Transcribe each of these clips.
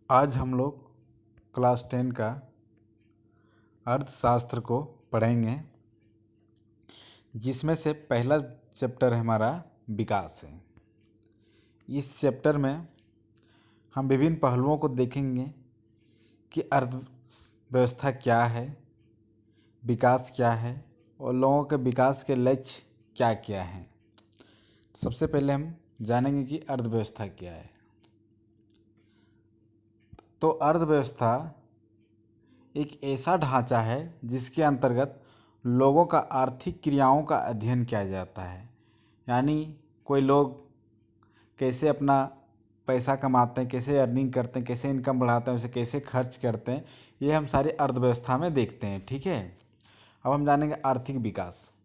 आज हम लोग क्लास 10 का अर्थशास्त्र को पढ़ेंगे, जिसमें से पहला चैप्टर हमारा विकास है। इस चैप्टर में हम विभिन्न पहलुओं को देखेंगे कि अर्थव्यवस्था क्या है, विकास क्या है और लोगों के विकास के लक्ष्य क्या क्या हैं। सबसे पहले हम जानेंगे कि अर्थव्यवस्था क्या है। तो अर्थव्यवस्था एक ऐसा ढांचा है जिसके अंतर्गत लोगों का आर्थिक क्रियाओं का अध्ययन किया जाता है। यानी कोई लोग कैसे अपना पैसा कमाते हैं, कैसे अर्निंग करते हैं, कैसे इनकम बढ़ाते हैं, उसे कैसे खर्च करते हैं, ये हम सारे अर्थव्यवस्था में देखते हैं। ठीक है। अब हम जानेंगे आर्थिक विकास।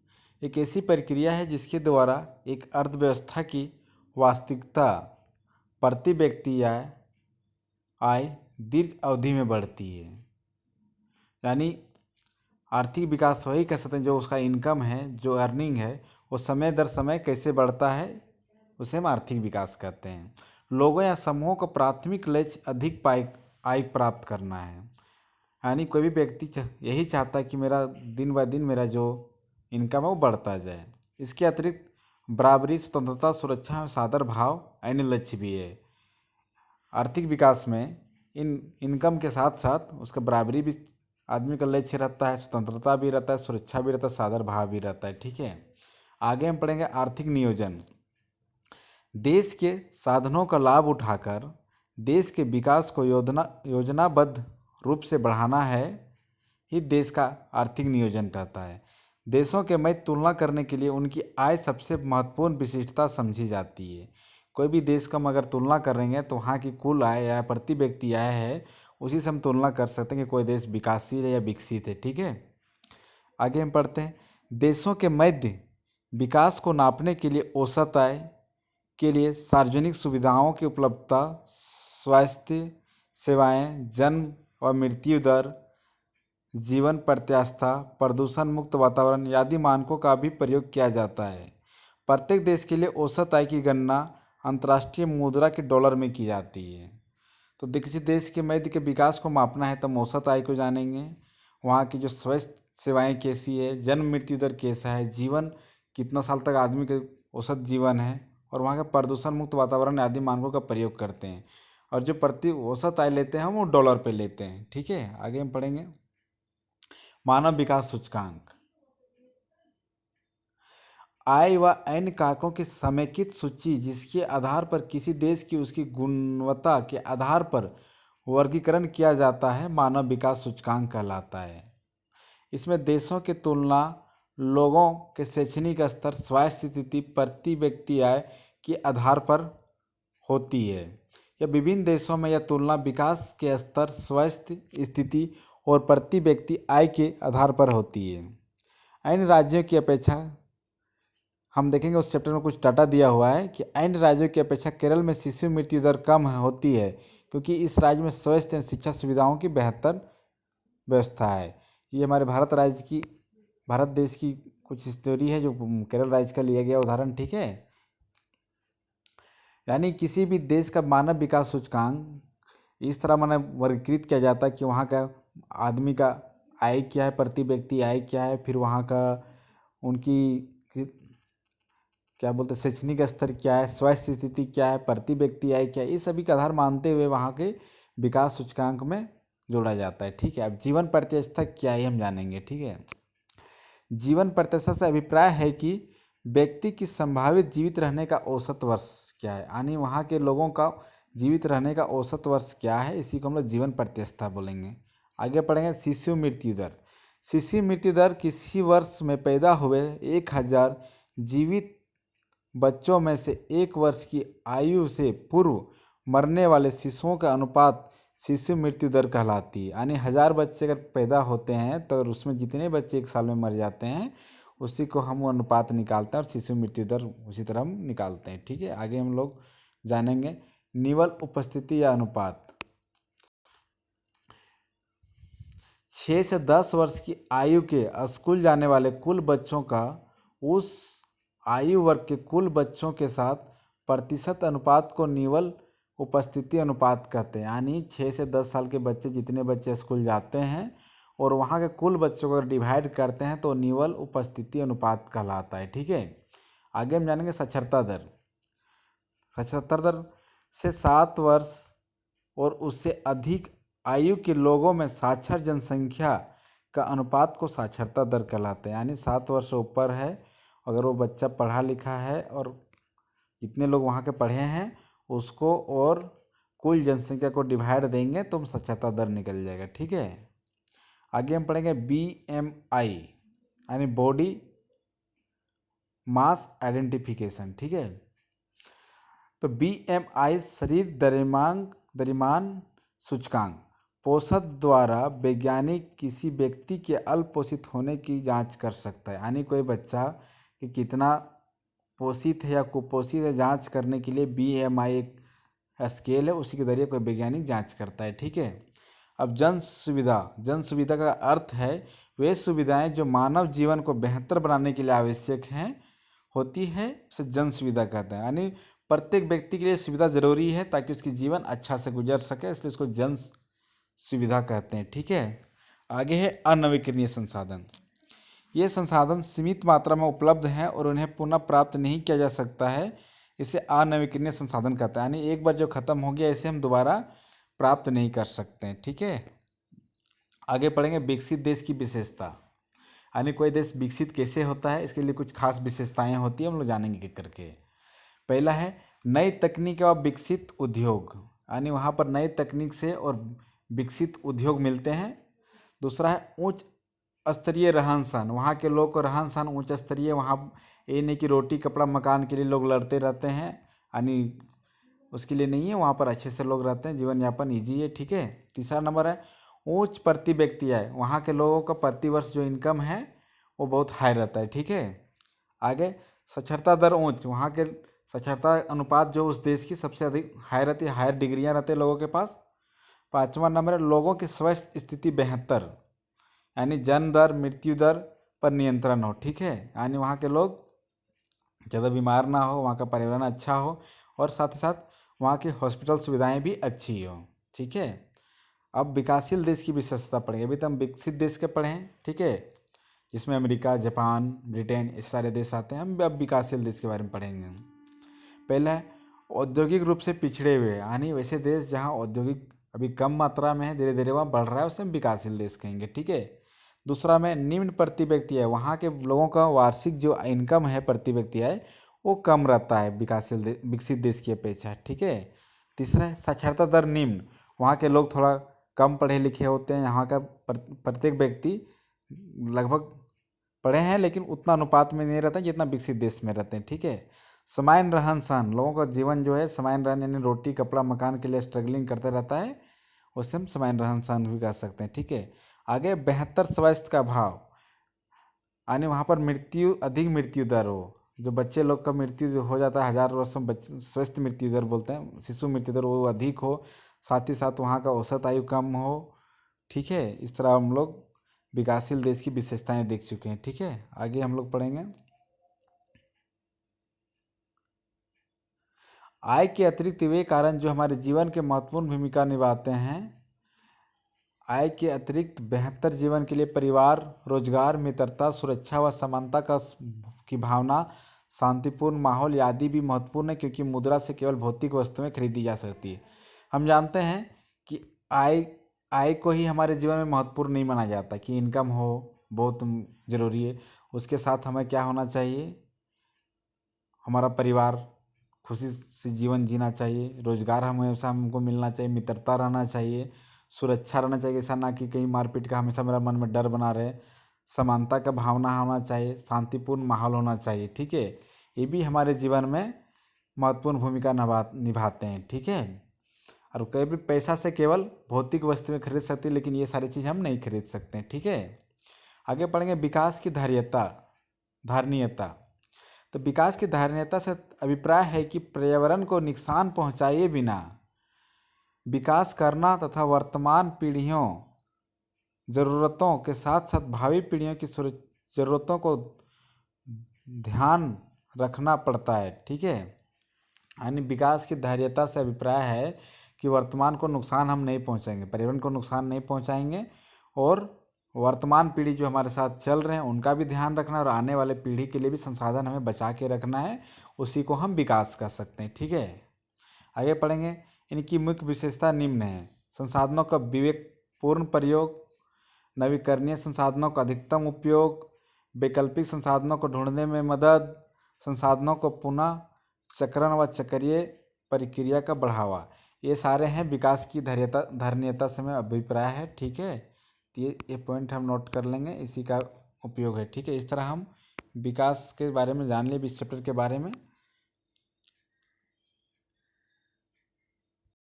एक ऐसी प्रक्रिया है जिसके द्वारा एक अर्थव्यवस्था की वास्तविकता प्रति व्यक्ति या आय दीर्घ अवधि में बढ़ती है। यानी आर्थिक विकास वही कह सकते हैं जो उसका इनकम है, जो अर्निंग है, वो समय दर समय कैसे बढ़ता है, उसे हम आर्थिक विकास कहते हैं। लोगों या समूहों का प्राथमिक लक्ष्य अधिक आय प्राप्त करना है। यानी कोई भी व्यक्ति यही चाहता है कि मेरा दिन ब दिन मेरा जो इनकम है वो बढ़ता जाए। इसके अतिरिक्त बराबरी, स्वतंत्रता, सुरक्षा और सादर भाव अन्य लक्ष्य भी है। आर्थिक विकास में इनकम के साथ साथ उसका बराबरी भी आदमी का लक्ष्य रहता है, स्वतंत्रता भी रहता है, सुरक्षा भी रहता है, सादर भाव भी रहता है। ठीक है। आगे हम पढ़ेंगे आर्थिक नियोजन। देश के साधनों का लाभ उठाकर देश के विकास को योजनाबद्ध रूप से बढ़ाना है ही देश का आर्थिक नियोजन रहता है। देशों के मध्य तुलना करने के लिए उनकी आय सबसे महत्वपूर्ण विशिष्टता समझी जाती है। कोई भी देश का हम अगर तुलना करेंगे तो वहाँ की कुल आय या प्रति व्यक्ति आय है, उसी से हम तुलना कर सकते हैं कि कोई देश विकासशील है या विकसित है। ठीक है। आगे हम पढ़ते हैं देशों के मध्य विकास को नापने के लिए औसत आय के लिए सार्वजनिक सुविधाओं की उपलब्धता, स्वास्थ्य सेवाएं, जन्म और मृत्यु दर, जीवन प्रत्याशा, प्रदूषण मुक्त वातावरण आदि मानकों का भी प्रयोग किया जाता है। प्रत्येक देश के लिए औसत आय की गणना अंतर्राष्ट्रीय मुद्रा के डॉलर में की जाती है। तो किसी देश के मध्य के विकास को मापना है तो हम औसत आय को जानेंगे, वहाँ की जो स्वास्थ्य सेवाएं कैसी है, जन्म मृत्यु दर कैसा है, जीवन कितना साल तक आदमी के औसत जीवन है, और वहाँ का प्रदूषण मुक्त वातावरण आदि मानकों का प्रयोग करते हैं। और जो प्रति औसत आय लेते हैं हम वो डॉलर पे लेते हैं। ठीक है। आगे हम पढ़ेंगे मानव विकास सूचकांक। आय व अन्य कारकों की समेकित सूची जिसके आधार पर किसी देश की उसकी गुणवत्ता के आधार पर वर्गीकरण किया जाता है, मानव विकास सूचकांक कहलाता है। इसमें देशों की तुलना लोगों के शैक्षणिक स्तर, स्वास्थ्य स्थिति, प्रति व्यक्ति आय के आधार पर होती है। यह विभिन्न देशों में यह तुलना विकास के स्तर, स्वास्थ्य स्थिति और प्रति व्यक्ति आय के आधार पर होती है। अन्य राज्यों की अपेक्षा हम देखेंगे उस चैप्टर में कुछ डाटा दिया हुआ है कि अन्य राज्यों की अपेक्षा केरल में शिशु मृत्यु दर कम होती है, क्योंकि इस राज्य में स्वास्थ्य एवं शिक्षा सुविधाओं की बेहतर व्यवस्था है। ये हमारे भारत देश की कुछ स्टोरी है जो केरल राज्य का लिया गया उदाहरण। ठीक है। यानी किसी भी देश का मानव विकास सूचकांक इस तरह माने वर्गीकृत किया जाता है कि वहाँ का आदमी का आय क्या है, प्रति व्यक्ति आय क्या है, फिर वहाँ का उनकी क्या बोलते हैं शैक्षणिक स्तर क्या है, स्वास्थ्य स्थिति क्या है, प्रति व्यक्ति आय क्या है, इस सभी का आधार मानते हुए वहाँ के विकास सूचकांक में जोड़ा जाता है। ठीक है। अब जीवन प्रत्याशा क्या है हम जानेंगे। ठीक है। जीवन प्रत्याशा से अभिप्राय है कि व्यक्ति की संभावित जीवित रहने का औसत वर्ष क्या है, यानी वहाँ के लोगों का जीवित रहने का औसत वर्ष क्या है, इसी को हम लोग जीवन प्रत्याशा बोलेंगे। आगे पढ़ेंगे शिशु मृत्यु दर। शिशु मृत्यु दर किसी वर्ष में पैदा हुए 1000 जीवित बच्चों में से 1 वर्ष की आयु से पूर्व मरने वाले शिशुओं का अनुपात शिशु मृत्यु दर कहलाती है। यानी 1000 बच्चे अगर पैदा होते हैं तो उसमें जितने बच्चे 1 साल में मर जाते हैं उसी को हम अनुपात निकालते हैं और शिशु मृत्यु दर उसी तरह हम निकालते हैं। ठीक है। आगे हम लोग जानेंगे निवल उपस्थिति या अनुपात। 6 से 10 वर्ष की आयु के स्कूल जाने वाले कुल बच्चों का उस आयु वर्ग के कुल बच्चों के साथ प्रतिशत अनुपात को निवल उपस्थिति अनुपात कहते हैं। यानी 6 से 10 साल के बच्चे जितने बच्चे स्कूल जाते हैं और वहाँ के कुल बच्चों को डिवाइड करते हैं तो निवल उपस्थिति अनुपात कहलाता है। ठीक है, आगे हम जानेंगे साक्षरता दर। साक्षरता दर से 7 वर्ष और उससे अधिक आयु के लोगों में साक्षर जनसंख्या का अनुपात को साक्षरता दर कहलाते हैं। यानी 7 वर्ष से ऊपर है, अगर वो बच्चा पढ़ा लिखा है और जितने लोग वहाँ के पढ़े हैं उसको और कुल जनसंख्या को डिवाइड देंगे तो साक्षरता दर निकल जाएगा। ठीक है, आगे हम पढ़ेंगे BMI यानी बॉडी मास आइडेंटिफिकेशन। ठीक है, तो BMI शरीर द्रव्यमान सूचकांक पोषक द्वारा वैज्ञानिक किसी व्यक्ति के अल्पपोषित होने की जांच कर सकता है। यानी कोई बच्चा कि कितना पोषित है या कुपोषित है जांच करने के लिए BMI एक स्केल है, उसी के जरिए कोई वैज्ञानिक जांच करता है। ठीक है, अब जन सुविधा का अर्थ है वे सुविधाएं जो मानव जीवन को बेहतर बनाने के लिए आवश्यक हैं होती है, उसे जन सुविधा कहते हैं। यानी प्रत्येक व्यक्ति के लिए सुविधा जरूरी है ताकि उसकी जीवन अच्छा से गुजर सके, इसलिए उसको जन सुविधा कहते हैं। ठीक है, आगे है अनवीकरणीय संसाधन। ये संसाधन सीमित मात्रा में उपलब्ध हैं और उन्हें पुनः प्राप्त नहीं किया जा सकता है, इसे अनवीकरणीय संसाधन कहते हैं। यानी एक बार जो खत्म हो गया इसे हम दोबारा प्राप्त नहीं कर सकते हैं। ठीक है, आगे पढ़ेंगे विकसित देश की विशेषता। यानी कोई देश विकसित कैसे होता है, इसके लिए कुछ खास विशेषताएं होती है, हम लोग जानेंगे करके। पहला है नई तकनीक व विकसित उद्योग, यानी वहाँ पर नई तकनीक से और विकसित उद्योग मिलते हैं। दूसरा है उच्च स्तरीय रहन सहन, वहाँ के लोग को रहन सहन उच्च स्तरीय, वहाँ ये नहीं कि रोटी कपड़ा मकान के लिए लोग लड़ते रहते हैं, यानी उसके लिए नहीं है, वहाँ पर अच्छे से लोग रहते हैं, जीवन यापन ईजी है। ठीक है, तीसरा नंबर है उच्च प्रति व्यक्ति आय, वहाँ के लोगों का प्रति वर्ष जो इनकम है वो बहुत हाई रहता है। ठीक है, आगे साक्षरता दर उच्च, वहाँ के साक्षरता अनुपात जो उस देश की सबसे अधिक हाई रहती है, हायर डिग्रियाँ रहते हैं लोगों के पास। पाँचवा नंबर है लोगों की स्वास्थ्य स्थिति बेहतर, यानी जन्म दर मृत्यु दर पर नियंत्रण हो। ठीक है, यानी वहाँ के लोग ज़्यादा बीमार ना हो, वहाँ का पर्यावरण अच्छा हो और साथ ही साथ वहाँ की हॉस्पिटल सुविधाएं भी अच्छी हो। ठीक है, अब विकासशील देश की विशेषता पढ़ेंगे। अभी तो हम विकसित देश के पढ़े हैं। ठीक है, जिसमें अमेरिका, जापान, ब्रिटेन ये सारे देश आते हैं। हम अब विकासशील देश के बारे में पढ़ेंगे। पहला है औद्योगिक रूप से पिछड़े हुए, यानी वैसे देश जहाँ औद्योगिक अभी कम मात्रा में है, धीरे धीरे वहाँ बढ़ रहा है, उसे हम विकासशील देश कहेंगे। ठीक है, दूसरा में निम्न प्रति व्यक्ति है, वहाँ के लोगों का वार्षिक जो इनकम है प्रति व्यक्ति आय वो कम रहता है विकसित देश की अपेक्षा। ठीक है, तीसरा है साक्षरता दर निम्न, वहाँ के लोग थोड़ा कम पढ़े लिखे होते हैं, यहाँ का प्रत्येक व्यक्ति लगभग पढ़े हैं लेकिन उतना अनुपात में नहीं रहता जितना विकसित देश में रहते हैं। ठीक है, सामान्य रहन सहन, लोगों का जीवन जो है सामान्य रहन यानी रोटी कपड़ा मकान के लिए स्ट्रगलिंग करते रहता है, उससे हम सामान्य रहन सहन भी कह सकते हैं। ठीक है, आगे बेहतर स्वास्थ्य का भाव, यानी वहाँ पर अधिक मृत्यु दर हो, जो बच्चे लोग का मृत्यु जो हो जाता है 1000 वर्ष में, स्वस्थ मृत्यु दर बोलते हैं, शिशु मृत्यु दर वो अधिक हो, साथ ही साथ वहाँ का औसत आयु कम हो। ठीक है, इस तरह हम लोग विकासशील देश की विशेषताएं देख चुके हैं। ठीक है, आगे हम लोग पढ़ेंगे आय के अतिरिक्त वे कारण जो हमारे जीवन के महत्वपूर्ण भूमिका निभाते हैं। आय के अतिरिक्त बेहतर जीवन के लिए परिवार, रोजगार, मित्रता, सुरक्षा व समानता की भावना, शांतिपूर्ण माहौल आदि भी महत्वपूर्ण है, क्योंकि मुद्रा से केवल भौतिक वस्तुएं खरीदी जा सकती है। हम जानते हैं कि आय आय को ही हमारे जीवन में महत्वपूर्ण नहीं माना जाता, कि इनकम हो बहुत ज़रूरी है, उसके साथ हमें क्या होना चाहिए, हमारा परिवार खुशी से जीवन जीना चाहिए, रोजगार हमेशा हमको मिलना चाहिए, मित्रता रहना चाहिए, सुरक्षा रहना चाहिए, ऐसा ना कि कहीं मारपीट का हमेशा मेरा मन में डर बना रहे, समानता का भावना होना चाहिए, शांतिपूर्ण माहौल होना चाहिए। ठीक है, ये भी हमारे जीवन में महत्वपूर्ण भूमिका निभाते हैं। ठीक है, और कई भी पैसा से केवल भौतिक वस्तुएं खरीद सकते हैं, लेकिन ये सारी चीज़ हम नहीं खरीद सकते हैं। ठीक है, आगे पढ़ेंगे विकास की धारणीयता। तो विकास की धारणीयता से अभिप्राय है कि पर्यावरण को नुकसान पहुंचाए बिना विकास करना तथा वर्तमान पीढ़ियों ज़रूरतों के साथ साथ भावी पीढ़ियों की ज़रूरतों को ध्यान रखना पड़ता है। ठीक है, यानी विकास की धैर्यता से अभिप्राय है कि वर्तमान को नुकसान हम नहीं पहुंचाएंगे, पर्यावरण को नुकसान नहीं पहुंचाएंगे, और वर्तमान पीढ़ी जो हमारे साथ चल रहे हैं उनका भी ध्यान रखना है, और आने वाले पीढ़ी के लिए भी संसाधन हमें बचा के रखना है। उसी को हम विकास कर सकते हैं। ठीक है, आगे पढ़ेंगे। इनकी मुख्य विशेषता निम्न है: संसाधनों का विवेकपूर्ण प्रयोग, नवीकरणीय संसाधनों का अधिकतम उपयोग, वैकल्पिक संसाधनों को ढूंढने में मदद, संसाधनों को पुनः चक्रण व चक्रीय प्रक्रिया का बढ़ावा। ये सारे हैं विकास की धारणीयता से में अभिप्राय है। ठीक है, तो ये पॉइंट हम नोट कर लेंगे, इसी का उपयोग है। ठीक है, इस तरह हम विकास के बारे में जान लिए, इस चैप्टर के बारे में।